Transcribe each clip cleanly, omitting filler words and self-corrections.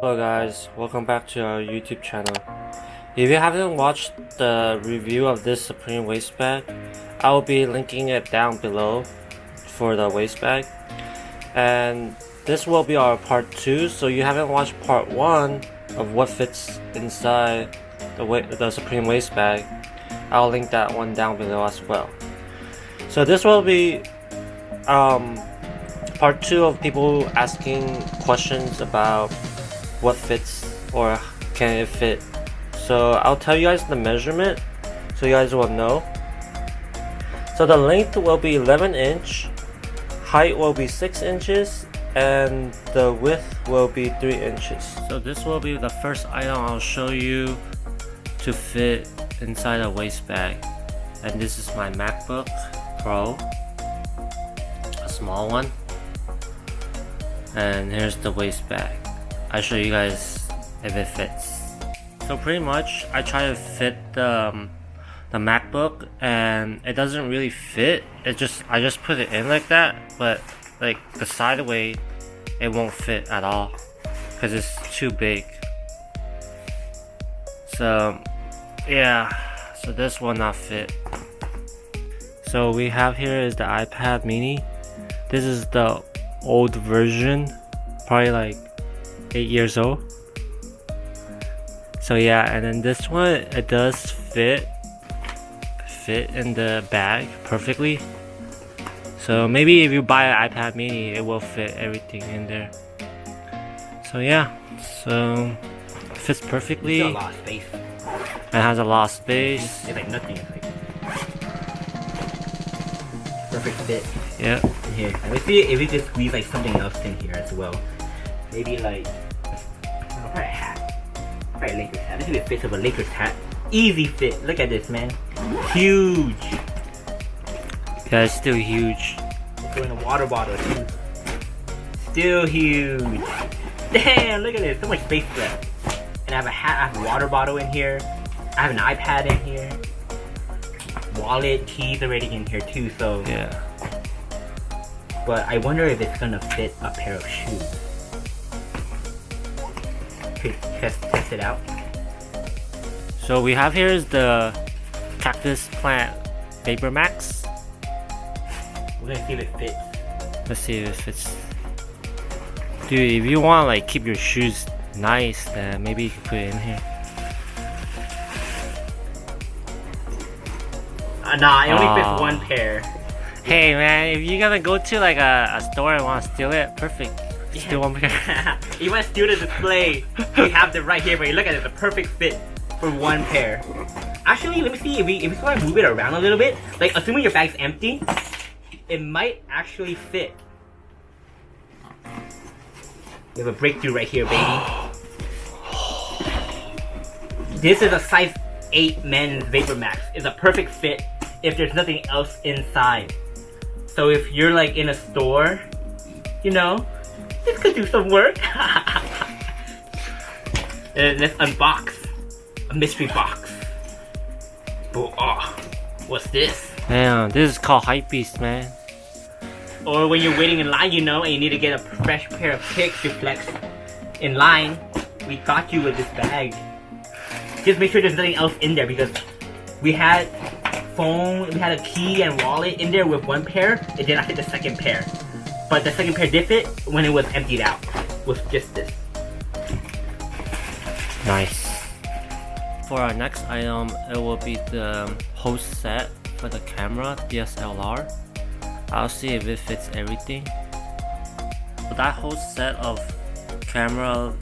Hello guys, welcome back to our YouTube channel. If you haven't watched the review of this Supreme waist bag, I will be linking it down below for the waist bag. And this will be our part 2, so you haven't watched part 1 of what fits inside the Supreme waist bag. I'll link that one down below as well. So this will be part 2 of people asking questions about what fits or can it fit. So I'll tell you guys the measurement so you guys will know. So the length will be 11 inch, height will be 6 inches, and the width will be 3 inches. So this will be the first item I'll show you to fit inside a waist bag. And this is my MacBook Pro, a small one. And here's the waist bag. I'll show you guys if it fits. So pretty much I try to fit the MacBook and it doesn't really fit. I just put it in like that, but like the sideway it won't fit at all because it's too big. So yeah, so this will not fit. So we have here is the iPad mini. This is the old version, probably like 8 years old. So yeah, and then this one, it does fit in the bag perfectly. So maybe if you buy an iPad mini, it will fit everything in there. So yeah, so it fits perfectly. It's a lot of space. It has a lot of space. It's like nothing. It's like perfect fit. Yeah. Here, let's see if we just squeeze like something else in here as well. Maybe like probably a hat. Probably a Lakers hat. Let's see if it fits with a Lakers hat. Easy fit. Look at this, man. Huge. Yeah, it's still huge. Let's go in a water bottle too. Still huge. Damn, look at this. So much space left. And I have a hat. I have a water bottle in here. I have an iPad in here. Wallet, keys already in here too. So Yeah. but I wonder if it's gonna fit a pair of shoes. Okay, test it out. So we have here is the Cactus Plant Vapor Max. We're gonna see if it fits. Let's see if it fits. Dude, if you want like keep your shoes nice, then maybe you can put it in here. Nah, it only fits one pair. Hey man, if you're gonna go to like a store and want to steal it, perfect. Steal one pair. You want to steal the display? We have it right here, but you look at it, the perfect fit for one pair. Actually, let me see if we want to move it around a little bit. Like, assuming your bag's empty, it might actually fit. We have a breakthrough right here, baby. This is a size 8 men's Vapor Max. It's a perfect fit if there's nothing else inside. So if you're like in a store, you know, this could do some work. Let's unbox a mystery box. Oh, what's this? Damn, this is called Hypebeast, man. Or when you're waiting in line, you know, and you need to get a fresh pair of kicks to flex in line, we got you with this bag. Just make sure there's nothing else in there because we had phone, we had a key and wallet in there with one pair. It did not fit the second pair. But the second pair did fit when it was emptied out with just this. Nice. For our next item, it will be the host set for the camera, DSLR. I'll see if it fits everything. So that whole set of camera,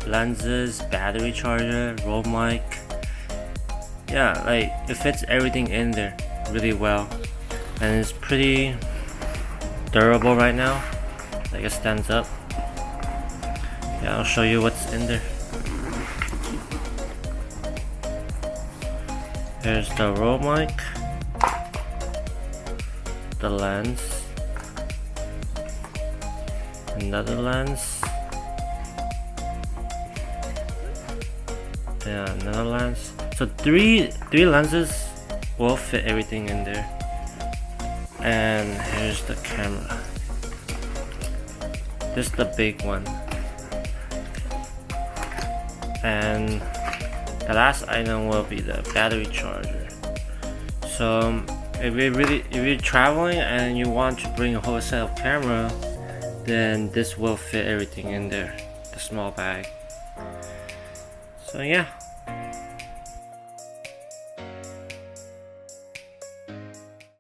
lenses, battery charger, roll mic, yeah, like it fits everything in there really well, and it's pretty durable right now. Like it stands up. Yeah, I'll show you what's in there. Here's the roll mic, the lens, another lens, yeah, another lens. So three lenses will fit everything in there. And here's the camera. This is the big one. and the last item will be the battery charger. So if you're traveling and you want to bring a whole set of camera, then this will fit everything in there, the small bag. So yeah,